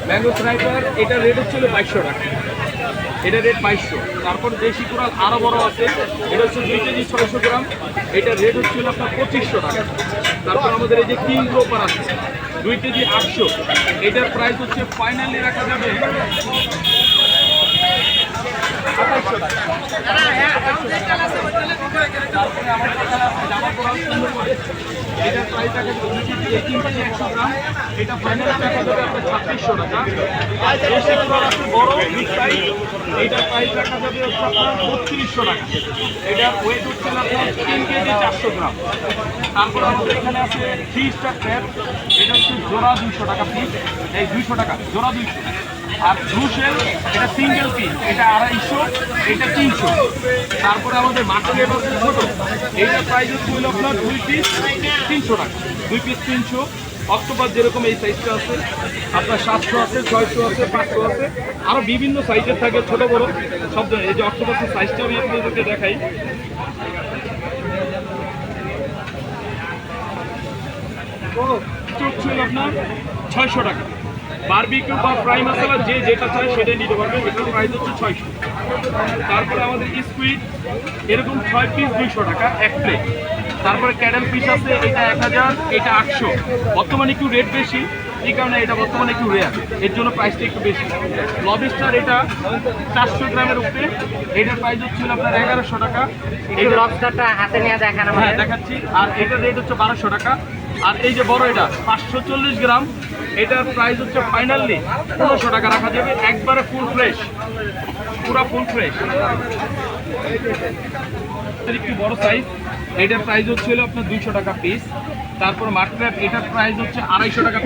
Mango sniper এটার rate হচ্ছিল 2200 টাকা, এটা রেট 2200। তারপর দেশি কোরাল আরও বড় আছে, এটা হচ্ছে 2 কেজি 600 গ্রাম, এটার রেট হচ্ছিল আপনার 2500 টাকা। তারপর আমাদের এই যে কিং গ্রোপার আছে 2 কেজি 800, এটার প্রাইস হচ্ছে ফাইনালি রাখা যাবে 2800 টাকা। তারপরে আমার জামা কোরাল সুন্দর করে এটার প্রাইস রাখা যাবে 2 কেজি 100 গ্রাম, এটা ফাইনালি রাখা যাবে আপনার 3600 টাকা। আর দেশি কোরাল আছে বড় বিগ সাইজ, এইটার প্রাইস রাখা যাবে আপনার 3200 টাকা। এটার ওয়েট হচ্ছে আপনার 3 কেজি 400 গ্রাম। তারপর আমাদের এখানে আছে 3 স্টার ক্র্যাব, এটা হচ্ছে জোড়া 200 টাকা পিস, এই 200 টাকা জোড়া 200। আর ব্লুশেল এটা সিঙ্গেল পিস, এটা 250, এটা 300। তারপরে আমাদের মাটন এবার ছোটো, এইটার প্রাইস হচ্ছে আপনার 2 পিস 300 টাকা, 2 পিস 300। অক্টোপাস যেরকম এই সাইজটা আছে আপনার 700 আছে, 600 আছে, 500 আছে, আরও বিভিন্ন সাইজের থাকে ছোট বড় সব ধরনের। এই যে অক্টোপাসের সাইজটা আমি আপনাদেরকে দেখাই, ছিল আপনার 600 টাকা। বারবিকিউ বা ফ্রাই মশলা যে যেটা চায় সেটাই নিতে পারবে, এটার প্রাইস হচ্ছে 600। তারপরে আমাদের স্কুইড এরকম 6 পিস 200 টাকা এক প্লেট। তারপরে ক্যাডেল ফিশ আছে, এটা 1000, এটা 800। বর্তমানে একটু রেট বেশি, এই কারণে এটা বর্তমানে একটু রেয়ার, এর জন্য প্রাইসটা একটু বেশি। লবস্টার এটা 400 গ্রামের উপরে, এটার প্রাইস হচ্ছিল আপনার 1100 টাকা। এই লবস্টারটা হাতে নিয়ে দেখানো, হ্যাঁ দেখাচ্ছি। আর এটার রেট হচ্ছে 1200 টাকা। আর এই যে বড় এটা 540 গ্রাম, এটার প্রাইস হচ্ছে ফাইনালি 1500 টাকা রাখা যাবে, একবারে ফুল ফ্রেশ, পুরো ফুল ফ্রেশ। একটু বড় সাইজ, এটার প্রাইস হচ্ছিল আপনার 200 টাকা পিস। তারপর মাটক্র্যাব এটার প্রাইস হচ্ছে 250 টাকা।